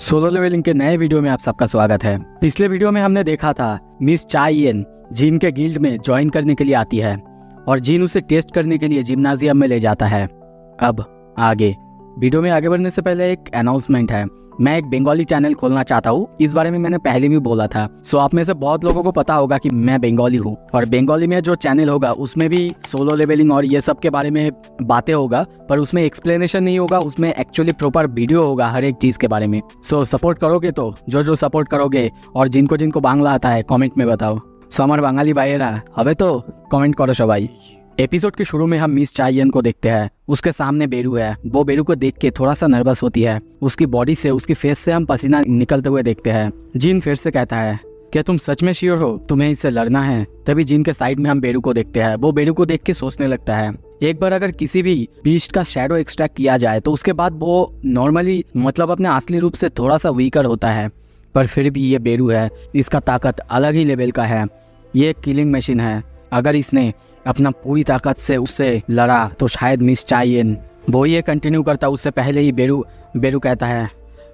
Solo levelling के नए video में आप सबका स्वागत है। पिछले वीडियो में हमने देखा था मिस चाइयन जिन के गिल्ड में ज्वाइन करने के लिए आती है और जिन उसे टेस्ट करने के लिए जिम्नाजियम में ले जाता है। अब आगे वीडियो में आगे बढ़ने से पहले एक अनाउंसमेंट है। मैं एक बंगाली चैनल खोलना चाहता हूँ। इस बारे में मैंने पहले भी बोला था। सो आप में से बहुत लोगों को पता होगा कि मैं बंगाली हूँ और बंगाली में जो चैनल होगा उसमें भी सोलो लेवलिंग और ये सब के बारे में बातें होगा, पर उसमें एक्सप्लेनेशन नहीं होगा। उसमें एक्चुअली प्रॉपर वीडियो होगा हर एक चीज के बारे में। सो सपोर्ट करोगे तो जो सपोर्ट करोगे और जिनको जिनको बांग्ला आता है कमेंट में बताओ। सो हमारे बांगाली भाइयेरा हवे तो कमेंट करो सबाई। एपिसोड के शुरू में हम मिस चाइयन को देखते हैं। उसके सामने बेरू है। वो बेरू को देख के थोड़ा सा नर्वस होती है। उसकी बॉडी से, उसकी फेस से हम पसीना निकलते हुए देखते हैं। जिन फिर से कहता है, क्या तुम सच में श्योर हो तुम्हें इससे लड़ना है? तभी जिन के साइड में हम बेरू को देखते हैं। वो बेरू को देख के सोचने लगता है, एक बार अगर किसी भी बीस्ट का शैडो एक्सट्रैक्ट किया जाए तो उसके बाद वो नॉर्मली मतलब अपने असली रूप से थोड़ा सा वीकर होता है, पर फिर भी ये बेरू है, इसका ताकत अलग ही लेवल का है। ये एक किलिंग मशीन है। अगर इसने अपना पूरी ताकत से उससे लड़ा तो शायद मिस चाइयन। वो ये कंटिन्यू करता उससे पहले ही बेरू कहता है,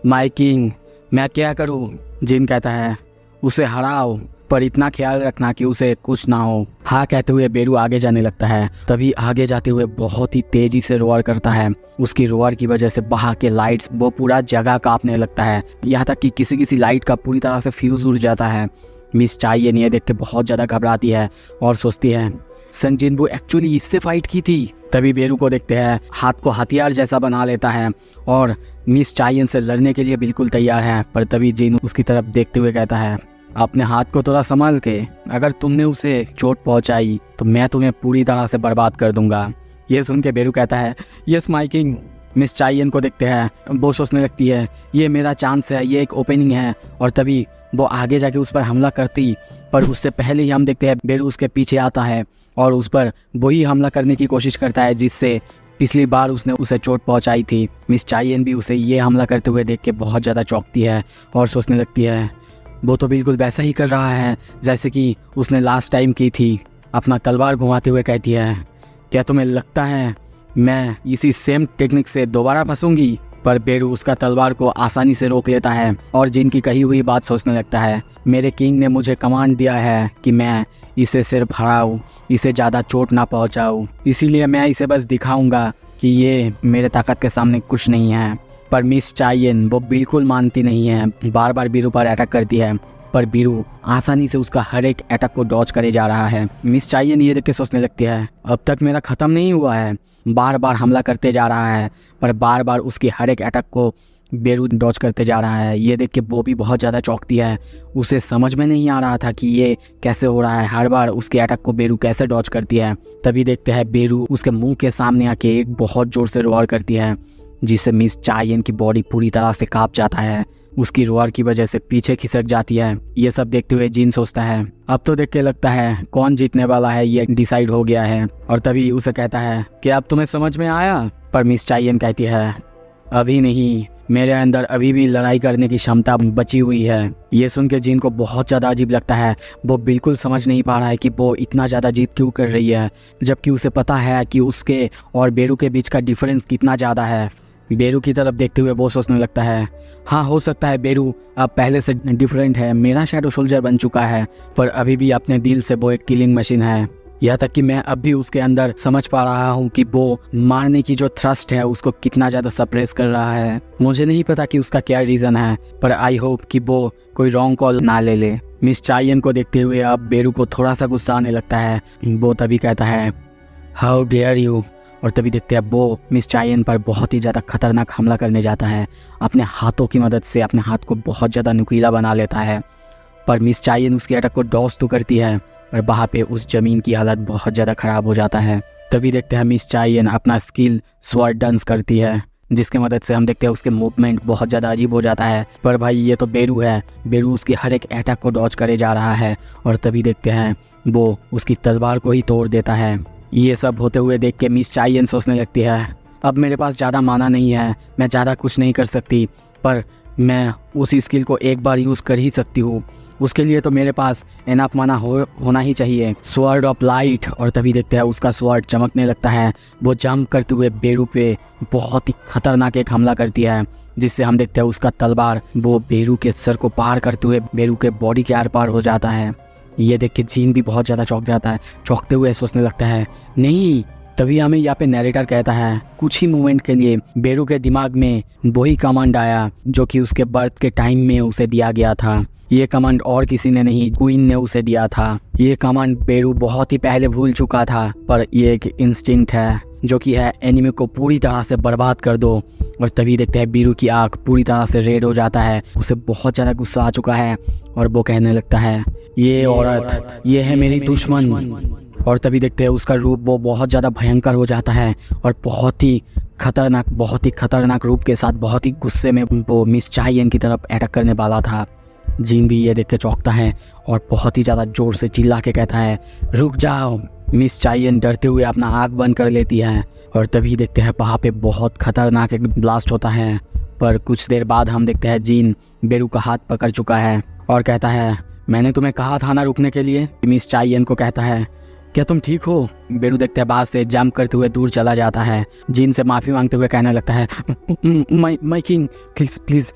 माय किंग मैं क्या करूं? जिन कहता है, उसे हराओ पर इतना ख्याल रखना कि उसे कुछ ना हो। हाँ कहते हुए बेरू आगे जाने लगता है। तभी आगे जाते हुए बहुत ही तेजी से रोअर करता है। उसकी रोअर की वजह से बाहर के लाइट्स वो पूरा जगह कांपने लगता है। यहाँ तक कि किसी लाइट का पूरी तरह से फ्यूज उड़ जाता है। मिस चाइयन ये देख के बहुत ज़्यादा घबराती है और सोचती है संग जिनबू एक्चुअली इससे फाइट की थी। तभी बेरू को देखते हैं, हाथ को हथियार जैसा बना लेता है और मिस चाइयन से लड़ने के लिए बिल्कुल तैयार है। पर तभी जिन उसकी तरफ देखते हुए कहता है, अपने हाथ को थोड़ा संभाल के, अगर तुमने उसे चोट पहुंचाई तो मैं तुम्हें पूरी तरह से बर्बाद कर दूंगा। ये सुन के बेरू कहता है, यस माय किंग। मिस चाइयन को देखते हैं। वो सोचने लगती है, ये मेरा चांस है, ये एक ओपनिंग है। और तभी वो आगे जाके उस पर हमला करती, पर उससे पहले ही हम देखते हैं बेरू उसके पीछे आता है और उस पर वही हमला करने की कोशिश करता है जिससे पिछली बार उसने उसे चोट पहुंचाई थी। मिस चाइयन भी उसे ये हमला करते हुए देख के बहुत ज़्यादा चौंकती है और सोचने लगती है, वो तो बिल्कुल वैसा ही कर रहा है जैसे कि उसने लास्ट टाइम की थी। अपना तलवार घुमाते हुए कहती है, क्या तुम्हें लगता है मैं इसी सेम टेक्निक से दोबारा फंसूंगी? पर बेरू उसका तलवार को आसानी से रोक लेता है और जिनकी कही हुई बात सोचने लगता है, मेरे किंग ने मुझे कमांड दिया है कि मैं इसे सिर्फ हराऊं, इसे ज़्यादा चोट ना पहुंचाऊं, इसीलिए मैं इसे बस दिखाऊंगा कि ये मेरे ताकत के सामने कुछ नहीं है। पर मिस चाइयन वो बिल्कुल मानती नहीं है, बार बार बीरू पर अटैक करती है, पर बीरू आसानी से उसका हर एक अटैक को डॉज करे जा रहा है। मिस चाइयन ये देख के सोचने लगती है, अब तक मेरा ख़त्म नहीं हुआ है। बार बार हमला करते जा रहा है पर बार बार उसकी हर एक अटैक को बेरू डॉज करते जा रहा है। ये देख के वो भी बहुत ज़्यादा चौंकती है। उसे समझ में नहीं आ रहा था कि ये कैसे हो रहा है, हर बार उसके अटैक को बेरू कैसे डॉज करती है। तभी देखते हैं बेरू उसके मुंह के सामने आके एक बहुत ज़ोर से रोअर करती है जिससे मिस चाइयन की बॉडी पूरी तरह से कांप जाता है। उसकी रोअर की वजह से पीछे खिसक जाती है। ये सब देखते हुए जिन सोचता है, अब तो देख के लगता है कौन जीतने वाला है ये डिसाइड हो गया है। और तभी उसे कहता है, क्या अब तुम्हें समझ में आया? पर मिस चाइयन कहती है, अभी नहीं, मेरे अंदर अभी भी लड़ाई करने की क्षमता बची हुई है। ये सुन के जिन को बहुत ज़्यादा अजीब लगता है। वो बिल्कुल समझ नहीं पा रहा है कि वो इतना ज़्यादा जीत क्यों कर रही है, जबकि उसे पता है कि उसके और बेरू के बीच का डिफरेंस कितना ज़्यादा है। बेरू की तरफ देखते हुए वो सोचने लगता है, हाँ हो सकता है बेरू अब पहले से डिफरेंट है, मेरा शैडो सोल्जर बन चुका है, पर अभी भी अपने दिल से वो एक किलिंग मशीन है। यहाँ तक कि मैं अब भी उसके अंदर समझ पा रहा हूँ कि वो मारने की जो थ्रस्ट है उसको कितना ज़्यादा सप्रेस कर रहा है। मुझे नहीं पता कि उसका क्या रीज़न है, पर आई होप कि वो कोई रॉन्ग कॉल ना ले ले। मिस चाइयन को देखते हुए अब बेरू को थोड़ा सा गुस्सा आने लगता है। वो तभी कहता है, हाउ डेयर यू। और तभी देखते हैं वो मिस चाइयन पर बहुत ही ज़्यादा खतरनाक हमला करने जाता है। अपने हाथों की मदद से अपने हाथ को बहुत ज़्यादा नुकीला बना लेता है। पर मिस चाइयन उसके अटैक को डॉज तो करती है, पर वहाँ पे उस ज़मीन की हालत बहुत ज़्यादा ख़राब हो जाता है। तभी देखते हैं मिस चाइयन अपना स्किल स्वॉर्ड डांस करती है, जिसके मदद से हम देखते हैं उसके मूवमेंट बहुत ज़्यादा अजीब हो जाता है। पर भाई ये तो बेरू है, बेरू उसकी हर एक अटैक को डॉज करे जा रहा है। और तभी देखते हैं वो उसकी तलवार को ही तोड़ देता है। ये सब होते हुए देख के मिस चाइयन सोचने लगती है, अब मेरे पास ज़्यादा माना नहीं है, मैं ज़्यादा कुछ नहीं कर सकती, पर मैं उसी स्किल को एक बार यूज़ कर ही सकती हूँ। उसके लिए तो मेरे पास एनफ माना होना ही चाहिए, स्वॉर्ड ऑफ लाइट। और तभी देखते हैं उसका स्वॉर्ड चमकने लगता है। वो जंप करते हुए बेरू पे बहुत ही खतरनाक एक हमला करती है, जिससे हम देखते हैं उसका तलवार वो बेरू के सर को पार करते हुए बेरू के बॉडी के आर पार हो जाता है। ये देख के जीन भी बहुत ज़्यादा चौंक जाता है। चौंकते हुए सोचने लगता है नहीं। तभी हमें यहाँ पे नैरेटर कहता है कुछ ही मोमेंट के लिए बेरू के दिमाग में वही कमांड आया जो कि उसके बर्थ के टाइम में उसे दिया गया था। ये कमांड और किसी ने नहीं, क्वीन ने उसे दिया था। ये कमांड बेरू बहुत ही पहले भूल चुका था, पर ये एक इंस्टिंक्ट है जो कि है एनिमी को पूरी तरह से बर्बाद कर दो। और तभी देखते हैं बेरू की आँख पूरी तरह से रेड हो जाता है। उसे बहुत ज़्यादा गुस्सा आ चुका है और वो कहने लगता है ये औरत, ये है मेरी दुश्मन। और तभी देखते हैं उसका रूप वो बहुत ज़्यादा भयंकर हो जाता है और बहुत ही खतरनाक रूप के साथ बहुत ही गुस्से में वो मिस चाइयन की तरफ अटैक करने वाला था। जीन भी ये देख के चौंकता है और बहुत ही ज़्यादा ज़ोर से चिल्ला के कहता है रुक जाओ। मिस चाइयन डरते हुए अपना आँख बंद कर लेती है और तभी देखते हैं वहाँ पे बहुत खतरनाक एक ब्लास्ट होता है। पर कुछ देर बाद हम देखते हैं जीन बेरू का हाथ पकड़ चुका है और कहता है मैंने तुम्हें कहा था ना रुकने के लिए। मिस चाइयन को कहता है क्या तुम ठीक हो? बेरू देखते हैं बाद से जंप करते हुए दूर चला जाता है। जीन से माफ़ी मांगते हुए कहने लगता है माय किंग प्लीज़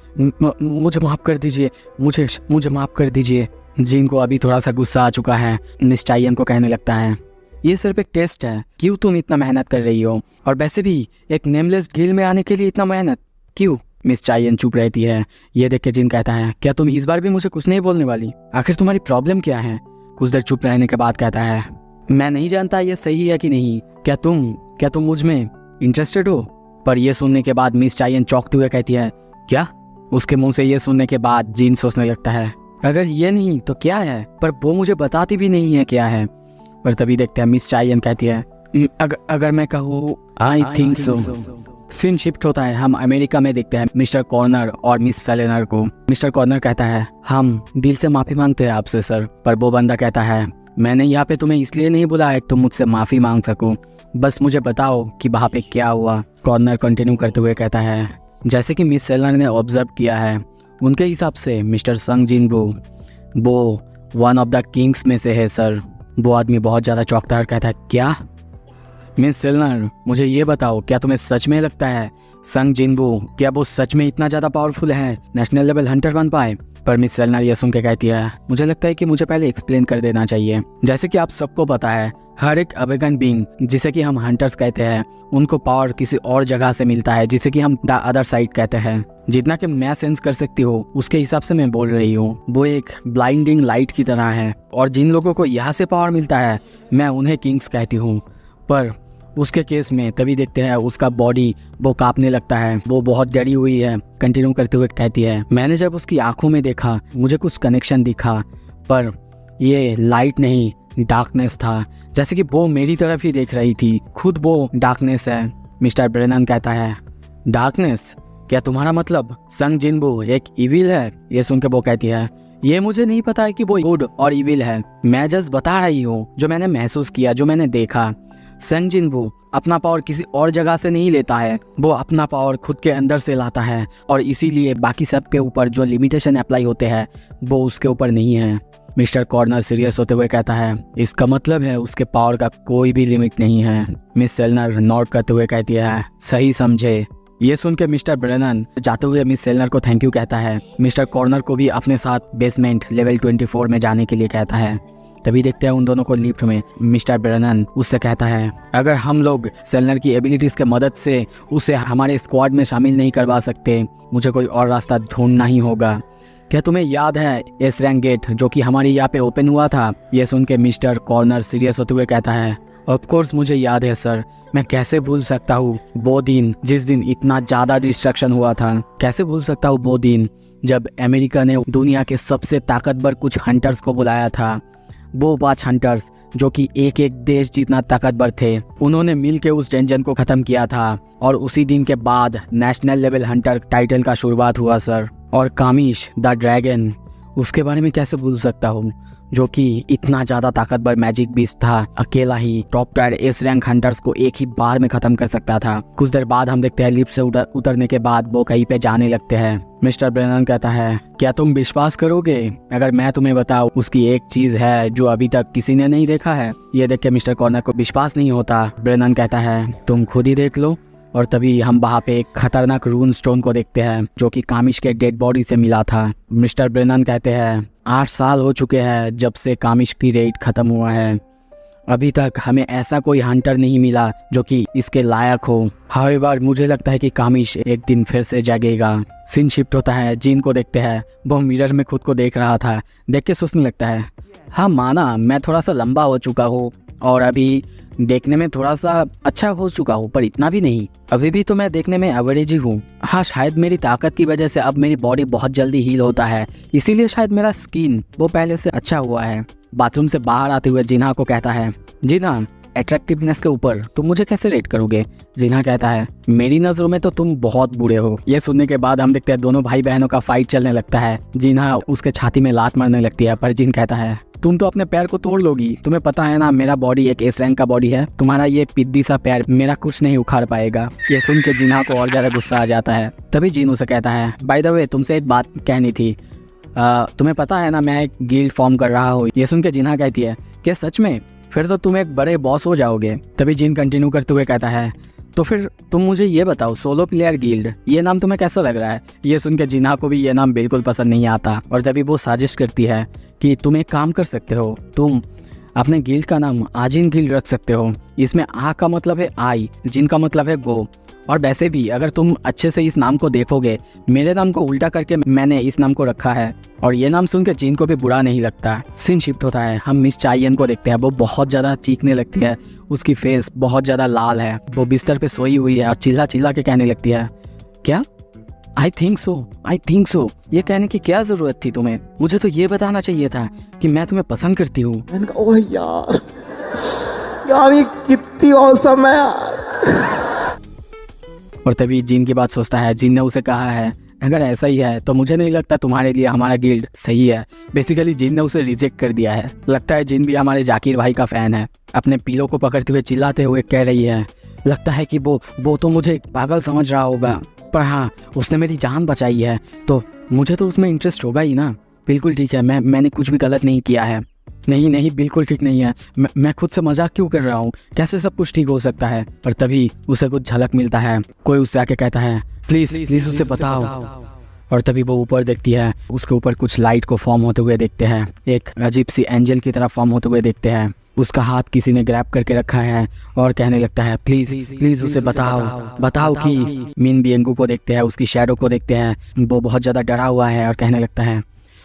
मुझे माफ़ कर दीजिए, मुझे माफ़ कर दीजिए। जीन को अभी थोड़ा सा गुस्सा आ चुका है। मिस चाइयन को कहने लगता है ये सिर्फ एक टेस्ट है, क्यों तुम इतना मेहनत कर रही हो? और वैसे भी एक नेमलेस गिल में आने के लिए इतना मेहनत क्यों? मिस चाइयन चुप रहती है। ये देख के जिन कहता है क्या तुम इस बार भी मुझे कुछ नहीं बोलने वाली? आखिर तुम्हारी प्रॉब्लम क्या है? कुछ देर चुप रहने के बाद कहता है मैं नहीं जानता ये सही है कि नहीं। क्या तुम मुझ में इंटरेस्टेड हो? पर यह सुनने के बाद मिस चाइयन चौंकते हुए कहती है क्या? उसके मुंह से ये सुनने के बाद जीन सोचने लगता है अगर ये नहीं तो क्या है? पर वो मुझे बताती भी नहीं है क्या है। पर तभी देखते हैं मिस चाइयन कहती है अगर मैं कहूँ I think so. Scene shift होता है। हम अमेरिका में देखते हैं मिस्टर कॉर्नर और मिस सेलेनर को। मिस्टर कॉर्नर कहता है हम दिल से माफ़ी मांगते हैं आपसे सर। पर वो बंदा कहता है मैंने यहाँ पे तुम्हें इसलिए नहीं बुलाया कि तुम मुझसे माफ़ी मांग सको, बस मुझे बताओ कि वहाँ पे क्या हुआ। कॉर्नर कंटिन्यू करते हुए कहता है जैसे कि मिस सेलेनर ने ऑब्जर्व किया है उनके हिसाब से मिस्टर संग जिनबू वो वन ऑफ द किंग्स में से है सर। वो आदमी बहुत ज़्यादा चौंकता है और कहता है क्या? मिस सेलेनर मुझे ये बताओ क्या तुम्हें सच में लगता है संग जिनबू क्या वो सच में इतना ज़्यादा पावरफुल है, नेशनल लेवल हंटर बन पाए? पर मिस सेलेनर ये सुन के कहती है मुझे लगता है कि मुझे पहले एक्सप्लेन कर देना चाहिए। जैसे कि आप सबको पता है हर एक अवेगन बीइंग जिसे कि हम हंटर्स कहते हैं उनको पावर किसी और जगह से मिलता है जिसे कि हम द अदर साइड कहते हैं। जितना कि मैं सेंस कर सकती हूँ उसके हिसाब से मैं बोल रही हूँ। वो एक ब्लाइंडिंग लाइट की तरह है और जिन लोगों को यहाँ से पावर मिलता है मैं उन्हें किंग्स कहती हूँ। पर उसके केस में तभी देखते हैं उसका बॉडी वो कांपने लगता है, वो बहुत डरी हुई है। कंटिन्यू करते हुए कहती है मैंने जब उसकी आंखों में देखा मुझे कुछ कनेक्शन दिखा, पर ये लाइट नहीं डार्कनेस था, जैसे कि वो मेरी तरफ ही देख रही थी। खुद वो डार्कनेस है। मिस्टर ब्रेनन कहता है डार्कनेस? क्या तुम्हारा मतलब संग जिनबू एक इविल है? ये सुन के वो कहती है ये मुझे नहीं पता है कि वो गुड और इविल है, मैं जस्ट बता रही हूँ जो मैंने महसूस किया, जो मैंने देखा। संग जिनबू अपना पावर किसी और जगह से नहीं लेता है, वो अपना पावर खुद के अंदर से लाता है और इसीलिए बाकी सब के ऊपर जो लिमिटेशन अप्लाई होते हैं वो उसके ऊपर नहीं है। मिस्टर कॉर्नर सीरियस होते हुए कहता है इसका मतलब है उसके पावर का कोई भी लिमिट नहीं है। मिस सेलेनर नोट करते हुए कहती है सही समझे। ये सुन के मिस्टर ब्रेनन जाते हुए मिस सेलेनर को थैंक यू कहता है। मिस्टर कॉर्नर को भी अपने साथ बेसमेंट लेवल 24 में जाने के लिए कहता है। तभी देखते हैं उन दोनों को लिफ्ट में। मिस्टर ब्रेनन उससे कहता है अगर हम लोग सेलेनर की एबिलिटीज के मदद से उसे हमारे स्क्वाड में शामिल नहीं करवा सकते मुझे कोई और रास्ता ढूंढना ही होगा। क्या तुम्हें याद है एस रैंक गेट जो कि हमारे यहाँ पे ओपन हुआ था? ये सुन के मिस्टर कॉर्नर सीरियस होते हुए कहता है ऑफ कोर्स मुझे याद है सर, मैं कैसे भूल सकता हूँ वो दिन जिस दिन इतना ज़्यादा डिस्ट्रक्शन हुआ था। कैसे भूल सकता हूँ वो दिन जब अमेरिका ने दुनिया के सबसे ताकतवर कुछ हंटर्स को बुलाया था। वो 5 हंटर्स जो कि एक एक देश जितना ताकतवर थे, उन्होंने मिलकर उस डेंजन को ख़त्म किया था और उसी दिन के बाद नेशनल लेवल हंटर टाइटल का शुरुआत हुआ सर। और कामिश द ड्रैगन उसके बारे में कैसे भूल सकता हूँ, जो कि इतना ज़्यादा ताकतवर मैजिक बीस्ट था, अकेला ही top tier S rank hunters को एक ही बार में ख़त्म कर सकता था। कुछ देर बाद हम देखते हैं लिफ्ट से उतरने के बाद वो कहीं पे जाने लगते हैं। मिस्टर ब्रेनन कहता है, क्या तुम विश्वास करोगे अगर मैं तुम्हें बताऊं उसकी एक चीज़ है जो अभी तक किसी ने नहीं देखा है। ये देख के मिस्टर कॉर्नर को विश्वास नहीं होता। ब्रेनन कहता है, तुम खुद ही देख लो। और तभी हम वहाँ पे एक खतरनाक रून स्टोन को देखते हैं जो कि कामिश के डेड बॉडी से मिला था। मिस्टर ब्रेनन कहते हैं, 8 साल हो चुके हैं जब से कामिश की रेड खत्म हुआ है, अभी तक हमें ऐसा कोई हंटर नहीं मिला जो कि इसके लायक हो। हाउएवर मुझे लगता है कि कामिश एक दिन फिर से जागेगा। सीन शिफ्ट होता है, जीन को देखते हैं। वो मिरर में खुद को देख रहा था, देख के सोचने लगता है, हाँ माना मैं थोड़ा सा लंबा हो चुका हूँ और अभी देखने में थोड़ा सा अच्छा हो चुका हूँ, पर इतना भी नहीं। अभी भी तो मैं देखने में एवरेज ही हूँ। हाँ शायद मेरी ताकत की वजह से अब मेरी बॉडी बहुत जल्दी हील होता है, इसीलिए शायद मेरा स्किन वो पहले से अच्छा हुआ है। बाथरूम से बाहर आते हुए जिन्हा को कहता है, जिन्हा अट्रैक्टिवनेस के ऊपर तुम मुझे कैसे रेट करोगे। जिन्हा कहता है, मेरी नज़रों में तो तुम बहुत बुरे हो। ये सुनने के बाद हम देखते हैं दोनों भाई बहनों का फाइट चलने लगता है। जिन्हा उसके छाती में लात मारने लगती है, पर जिन कहता है, तुम तो अपने पैर को तोड़ लोगी, तुम्हें पता है ना मेरा बॉडी एक एस रैंक का बॉडी है, तुम्हारा ये पिद्दी सा पैर मेरा कुछ नहीं उखाड़ पाएगा। ये सुन के जिन्हा को और ज्यादा गुस्सा आ जाता है। तभी जीन उसे कहता है, बाय द वे तुमसे एक बात कहनी थी, तुम्हें पता है ना मैं एक गिल्ड फॉर्म कर रहा हूँ। ये सुन के जिन्हा कहती है, क्या सच में? फिर तो तुम एक बड़े बॉस हो जाओगे। तभी जिन कंटिन्यू करते हुए कहता है, तो फिर तुम मुझे ये बताओ, सोलो प्लेयर गिल्ड ये नाम तुम्हें कैसा लग रहा है। ये सुन के जिन्हा को भी ये नाम बिल्कुल पसंद नहीं आता और तभी वो साजिश करती है कि तुम एक काम कर सकते हो, तुम अपने गिल्ड का नाम आजिन गिल्ड रख सकते हो। इसमें आ का मतलब है आई, जिन का मतलब है गो। और वैसे भी अगर तुम अच्छे से इस नाम को देखोगे, मेरे नाम को उल्टा करके मैंने इस नाम को रखा है और ये नाम सुन के जिन को भी बुरा नहीं लगता। सीन शिफ्ट होता है, हम मिस चाइयन को देखते हैं। वो बहुत ज़्यादा चीखने लगती है, उसकी फेस बहुत ज़्यादा लाल है। वो बिस्तर पे सोई हुई है और चिल्ला चिल्ला के कहने लगती है, क्या? आई थिंक सो। ये कहने की क्या ज़रूरत थी तुम्हें? मुझे तो ये बताना चाहिए था कि मैं तुम्हें पसंद करती हूँ। ओह यार ये कितनी औसम है यार। और तभी जिन की बात सोचता है। जिन ने उसे कहा है, अगर ऐसा ही है तो मुझे नहीं लगता तुम्हारे लिए हमारा गिल्ड सही है। बेसिकली जिन ने उसे रिजेक्ट कर दिया है। लगता है जिन भी हमारे जाकिर भाई का फैन है। अपने पीलो को पकड़ते हुए चिल्लाते हुए कह रही है, लगता है कि वो तो मुझे पागल समझ रहा होगा, पर हाँ उसने मेरी जान बचाई है तो मुझे तो उसमें इंटरेस्ट होगा ही ना। बिल्कुल ठीक है, मैंने कुछ भी गलत नहीं किया है। नहीं बिल्कुल ठीक नहीं है। मैं खुद से मजाक क्यों कर रहा हूँ? कैसे सब कुछ ठीक हो सकता है? पर तभी उसे कुछ झलक मिलता है। कोई उससे आके कहता है, प्लीज उसे बताओ। और तभी वो ऊपर देखती है, उसके ऊपर कुछ लाइट को फॉर्म होते हुए देखते हैं। एक अजीब सी एंजल की तरह फॉर्म होते हुए देखते हैं। उसका हाथ किसी ने ग्रैब करके रखा है और कहने लगता है, प्लीज उसे बताओ कि मीन बियंगू को देखते हैं, उसकी शैडो को देखते हैं। वो बहुत ज़्यादा डरा हुआ है और कहने लगता है,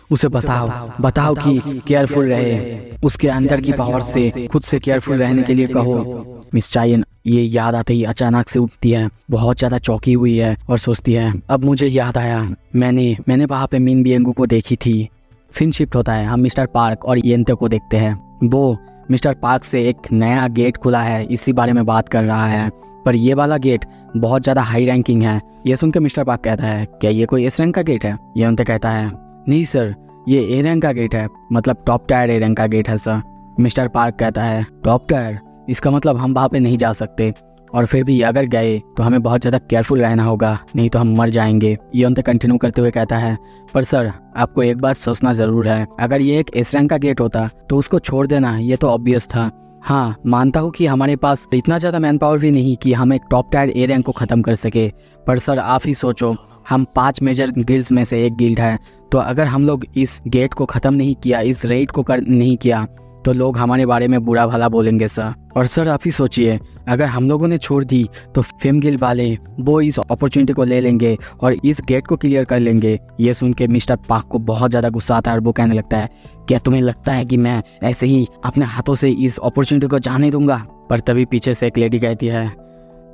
उसे बताओ कि केयरफुल रहे, उसके अंदर की पावर से खुद से केयरफुल रहने के लिए कहो। मिस चाइयन ये याद आते ही अचानक से उठती है, बहुत ज़्यादा चौंकी हुई है और सोचती है, अब मुझे याद आया, मैंने वहाँ पे मीन बियंगू को देखी थी। सीन शिफ्ट होता है, हम मिस्टर पार्क और येंते को देखते हैं। वो मिस्टर पार्क से एक नया गेट खुला है, इसी बारे में बात कर रहा है, पर ये वाला गेट बहुत ज़्यादा हाई रैंकिंग है। ये सुनकर मिस्टर पार्क कहता है, क्या ये कोई एस रैंक का गेट है? येंते कहता है, नहीं सर, ये ए रैंक का गेट है, मतलब टॉप टायर ए रैंक का गेट है सर। मिस्टर पार्क कहता है, टॉप टायर? इसका मतलब हम वहाँ पे नहीं जा सकते, और फिर भी अगर गए तो हमें बहुत ज़्यादा केयरफुल रहना होगा, नहीं तो हम मर जाएंगे। ये उनसे कंटिन्यू करते हुए कहता है, पर सर आपको एक बात सोचना ज़रूर है, अगर ये एक एस रैंक का गेट होता तो उसको छोड़ देना ये तो ऑब्वियस था। हाँ मानता हूँ कि हमारे पास इतना ज़्यादा मैन पावर भी नहीं कि हम एक टॉप टायर ए रैंक को ख़त्म कर सके, पर सर आप ही सोचो, हम 5 मेजर गिल्ड्स में से एक गिल्ड है, तो अगर हम लोग इस गेट को ख़त्म नहीं किया, इस रेड को नहीं किया, तो लोग हमारे बारे में बुरा भला बोलेंगे सर। और सर आप ही सोचिए, अगर हम लोगों ने छोड़ दी तो फेम गिल्ड वाले वो इस अपॉर्चुनिटी को ले लेंगे और इस गेट को क्लियर कर लेंगे। ये सुन के मिस्टर पार्क को बहुत ज़्यादा गुस्सा आता है और वो कहने लगता है, क्या तुम्हें लगता है कि मैं ऐसे ही अपने हाथों से इस अपॉर्चुनिटी को जाने दूंगा? पर तभी पीछे से एक लेडी कहती है,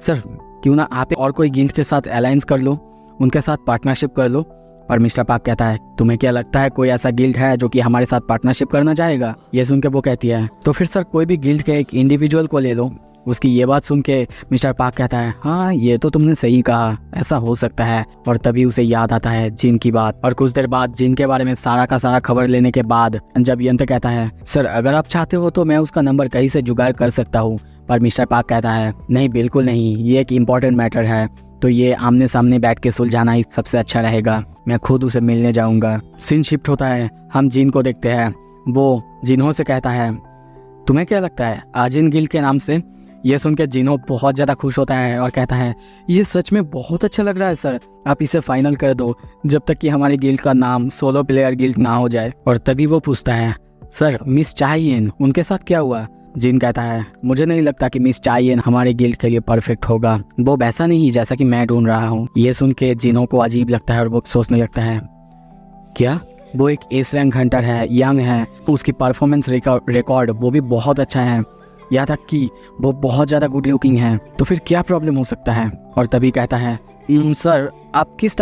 सर क्यों ना आप और कोई गिल्ड के साथ अलायंस कर लो, उनके साथ पार्टनरशिप कर लो, और मिस्टर पार्क कहता है तुम्हें क्या लगता है कोई ऐसा गिल्ड है जो कि हमारे साथ पार्टनरशिप करना चाहेगा। ये सुन के वो कहती है तो फिर सर कोई भी गिल्ड के एक इंडिविजुअल को ले लो। उसकी ये बात सुन के मिस्टर पार्क कहता है हाँ ये तो तुमने सही कहा, ऐसा हो सकता है। और तभी उसे याद आता है जिन की बात। और कुछ देर बाद जिन के बारे में सारा का सारा खबर लेने के बाद जब यंत्र कहता है सर अगर आप चाहते हो तो मैं उसका नंबर कहीं से जुगाड़ कर सकता हूँ। पर मिस्टर पार्क कहता है नहीं बिल्कुल नहीं, ये एक इम्पॉर्टेंट मैटर है तो ये आमने सामने बैठ के सुलझाना ही सबसे अच्छा रहेगा। मैं खुद उसे मिलने जाऊंगा। सीन शिफ्ट होता है, हम जिन को देखते हैं। वो जिन्हों से कहता है तुम्हें क्या लगता है आजिन गिल्ड के नाम से। ये सुन के जिनो बहुत ज़्यादा खुश होता है और कहता है ये सच में बहुत अच्छा लग रहा है सर, आप इसे फाइनल कर दो जब तक कि हमारी गिल्ड का नाम सोलो प्लेयर गिल्ड ना हो जाए। और तभी वो पूछता है सर मिस चाइयेन उनके साथ क्या हुआ। जिन कहता है मुझे नहीं लगता कि मिस चाइयेन हमारे गिल्ड के लिए परफेक्ट होगा, वो वैसा नहीं जैसा कि मैं ढूंढ रहा हूँ। ये सुन के जिनो को अजीब लगता है और वो सोचने लगता है क्या वो एक एस रैंक हंटर है, यंग है, उसकी परफॉर्मेंस रिकॉर्ड वो भी बहुत अच्छा है, यहाँ तक कि वो बहुत ज़्यादा गुड लुकिंग है, तो फिर क्या प्रॉब्लम हो सकता है। और तभी कहता है सर आप किस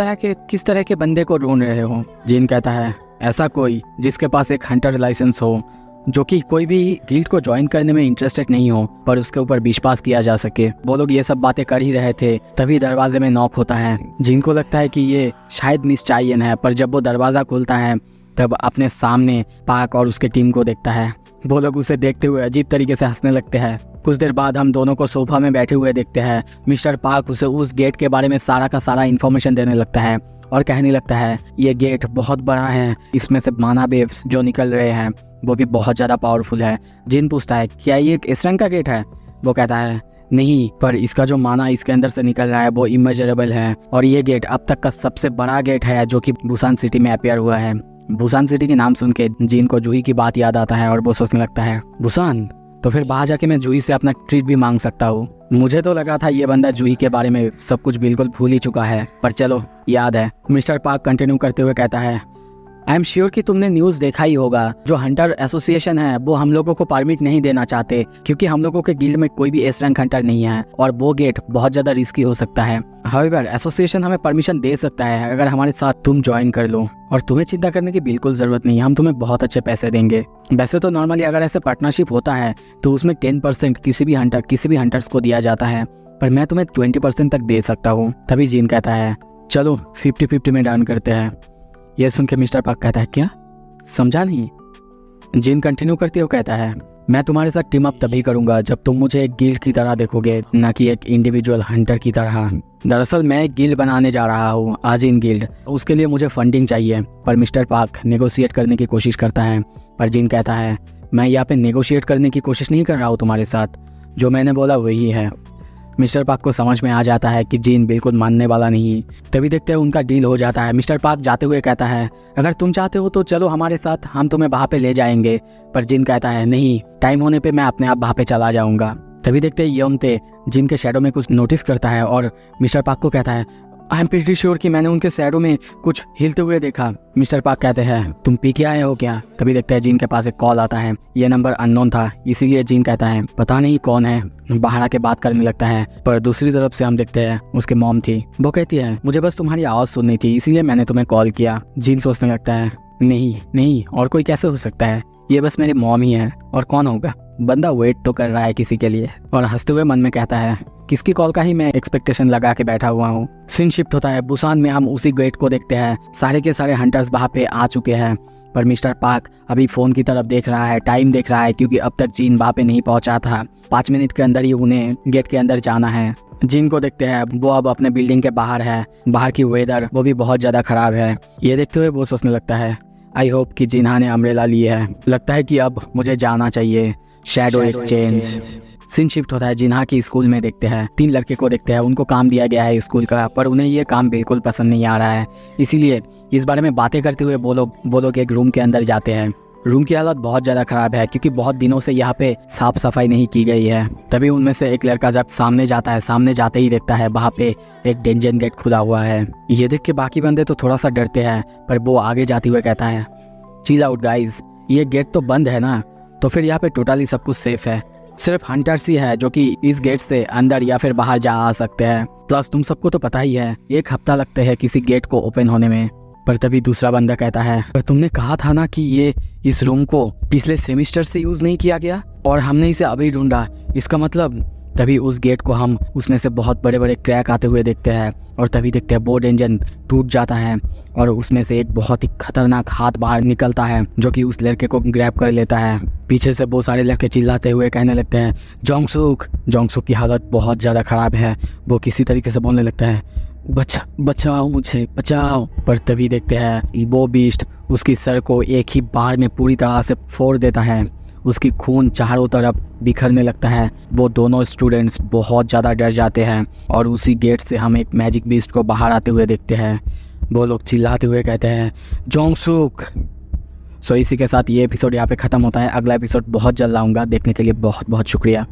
तरह के बंदे को ढूंढ रहे हो। जिन कहता है ऐसा कोई जिसके पास एक हंटर लाइसेंस हो, जो कि कोई भी गिल्ड को ज्वाइन करने में इंटरेस्टेड नहीं हो पर उसके ऊपर विश्वास किया जा सके। वो लोग ये सब बातें कर ही रहे थे तभी दरवाजे में नॉक होता है। जिनको लगता है कि ये शायद मिस चाइयेन है, पर जब वो दरवाज़ा खोलता है तब अपने सामने पार्क और उसके टीम को देखता है। वो लोग उसे देखते हुए अजीब तरीके से हंसने लगते हैं। कुछ देर बाद हम दोनों को सोफा में बैठे हुए देखते हैं। मिस्टर पार्क उसे उस गेट के बारे में सारा का सारा इन्फॉर्मेशन देने लगता है और कहने लगता है ये गेट बहुत बड़ा है, इसमें से माना वेव्स जो निकल रहे हैं वो भी बहुत ज़्यादा पावरफुल है। जिन पूछता है क्या ये एक इस रंग का गेट है। वो कहता है नहीं, पर इसका जो माना इसके अंदर से निकल रहा है वो इमेजरेबल है और ये गेट अब तक का सबसे बड़ा गेट है जो कि बुसान सिटी में अपियर हुआ है। बुसान सिटी के नाम सुन के जिन को जूही की बात याद आता है और वो सोचने लगता है बुसान, तो फिर बाहर जाके मैं जूही से अपना ट्रीट भी मांग सकता हूँ। मुझे तो लगा था ये बंदा जूही के बारे में सब कुछ बिल्कुल भूल ही चुका है, पर चलो याद है। मिस्टर पार्क कंटिन्यू करते हुए कहता है आई एम श्योर कि तुमने न्यूज़ देखा ही होगा, जो हंटर एसोसिएशन है वो हम लोगों को परमिट नहीं देना चाहते क्योंकि हम लोगों के गिल्ड में कोई भी एस रैंक हंटर नहीं है और वो गेट बहुत ज़्यादा रिस्की हो सकता है। हाउएवर एसोसिएशन हमें परमिशन दे सकता है अगर हमारे साथ तुम ज्वाइन कर लो, और तुम्हें चिंता करने की बिल्कुल ज़रूरत नहीं है, हम तुम्हें बहुत अच्छे पैसे देंगे। वैसे तो नॉर्मली अगर ऐसे पार्टनरशिप होता है तो उसमें 10% किसी भी हंटर्स को दिया जाता है, पर मैं तुम्हें 20% तक दे सकता हूँ। तभी जिन कहता है चलो 50-50 में डन करते हैं। यह सुन के मिस्टर पार्क कहता है क्या, समझा नहीं। जिन कंटिन्यू करते हुए कहता है मैं तुम्हारे साथ टीम अप तभी करूंगा जब तुम मुझे एक गिल्ड की तरह देखोगे, न कि एक इंडिविजुअल हंटर की तरह। दरअसल मैं एक गिल्ड बनाने जा रहा हूँ, आजिन गिल्ड, उसके लिए मुझे फंडिंग चाहिए। पर मिस्टर पार्क नेगोशिएट करने की कोशिश करता है, पर जिन कहता है मैं यहाँ पे नेगोशिएट करने की कोशिश नहीं कर रहा हूँ तुम्हारे साथ, जो मैंने बोला वही है। मिस्टर पार्क को समझ में आ जाता है कि जिन बिल्कुल मानने वाला नहीं। तभी देखते हैं उनका डील हो जाता है। मिस्टर पार्क जाते हुए कहता है अगर तुम चाहते हो तो चलो हमारे साथ, हम तुम्हें वहाँ पे ले जाएंगे। पर जिन कहता है नहीं, टाइम होने पे मैं अपने आप वहाँ पे चला जाऊँगा। तभी देखते हैं योंते जिन के शैडो में कुछ नोटिस करता है और मिस्टर पार्क को कहता है आई एम प्रीटी श्योर कि मैंने उनके शैडो में कुछ हिलते हुए देखा। मिस्टर पार्क कहते हैं तुम पी के आए हो क्या। तभी देखते हैं जिन के पास एक कॉल आता है, ये नंबर अननोन था, इसीलिए जिन कहता है पता नहीं कौन है, बाहर आके बात करने लगता है। पर दूसरी तरफ से हम देखते हैं उसके मॉम थी। वो कहती है मुझे बस तुम्हारी आवाज़ सुननी थी इसीलिए मैंने तुम्हें कॉल किया। जिन सोचने लगता है नहीं और कोई कैसे हो सकता है, ये बस मेरी मॉम ही है, और कौन होगा, बंदा वेट तो कर रहा है किसी के लिए। और हंसते हुए मन में कहता है किसकी कॉल का ही मैं एक्सपेक्टेशन लगा के बैठा हुआ हूँ। सीन शिफ्ट होता है, बुसान में हम उसी गेट को देखते हैं। सारे के सारे हंटर्स वहाँ पे आ चुके हैं, पर मिस्टर पार्क अभी फ़ोन की तरफ देख रहा है, टाइम देख रहा है, क्योंकि अब तक जिन वहाँ पे नहीं पहुँचा था। 5 मिनट के अंदर ही उन्हें गेट के अंदर जाना है। जिन को देखते हैं वो अब अपने बिल्डिंग के बाहर है, बाहर की वेदर वो भी बहुत ज़्यादा ख़राब है। ये देखते हुए वो सोचने लगता है आई होप कि जिन्हा ने अम्ब्रेला ली है, लगता है कि अब मुझे जाना चाहिए। Shadow exchange. सीन शिफ्ट होता है, जिन्हा की स्कूल में देखते हैं 3 लड़के को देखते हैं। उनको काम दिया गया है स्कूल का, पर उन्हें ये काम बिल्कुल पसंद नहीं आ रहा है, इसीलिए इस बारे में बातें करते हुए वो लोग एक रूम के अंदर जाते हैं। रूम की हालत बहुत ज़्यादा ख़राब है क्योंकि बहुत दिनों से यहाँ पे साफ सफाई नहीं की गई है। तभी उनमें से एक लड़का जब सामने जाता है, सामने जाते ही देखता है वहाँ पे एक डेंजन गेट खुला हुआ है। ये देख के बाकी बंदे तो थोड़ा सा डरते हैं, पर वो आगे जाते हुए कहता है चिल आउट गाइज, ये गेट तो बंद है ना, तो फिर यहाँ पे टोटली सब कुछ सेफ है। सिर्फ हंटर्स ही है जो कि इस गेट से अंदर या फिर बाहर जा आ सकते हैं। प्लस तुम सबको तो पता ही है 1 हफ्ता लगते हैं किसी गेट को ओपन होने में। पर तभी दूसरा बंदा कहता है, पर तुमने कहा था ना कि ये इस रूम को पिछले सेमेस्टर से यूज नहीं किया गया और हमने इसे अभी ढूंढा, इसका मतलब। तभी उस गेट को हम उसमें से बहुत बड़े बड़े क्रैक आते हुए देखते हैं और तभी देखते हैं बोर्ड इंजन टूट जाता है और उसमें से एक बहुत ही खतरनाक हाथ बाहर निकलता है जो कि उस लड़के को ग्रैब कर लेता है। पीछे से बहुत सारे लड़के चिल्लाते हुए कहने लगते हैं, जोंगसुक की हालत बहुत ज़्यादा ख़राब है। वो किसी तरीके से बोलने लगता है, बचाओ मुझे, बचाओ। पर तभी देखते हैं वो बीस्ट उसकी सर को एक ही बार में पूरी तरह से फोड़ देता है। उसकी खून चारों तरफ बिखरने लगता है। वो दोनों स्टूडेंट्स बहुत ज़्यादा डर जाते हैं और उसी गेट से हम एक मैजिक बीस्ट को बाहर आते हुए देखते हैं। वो लोग चिल्लाते हुए कहते हैं, जोंगसुक। सो इसी के साथ ये एपिसोड यहाँ पे ख़त्म होता है। अगला एपिसोड बहुत जल्द लाऊंगा। देखने के लिए बहुत बहुत शुक्रिया।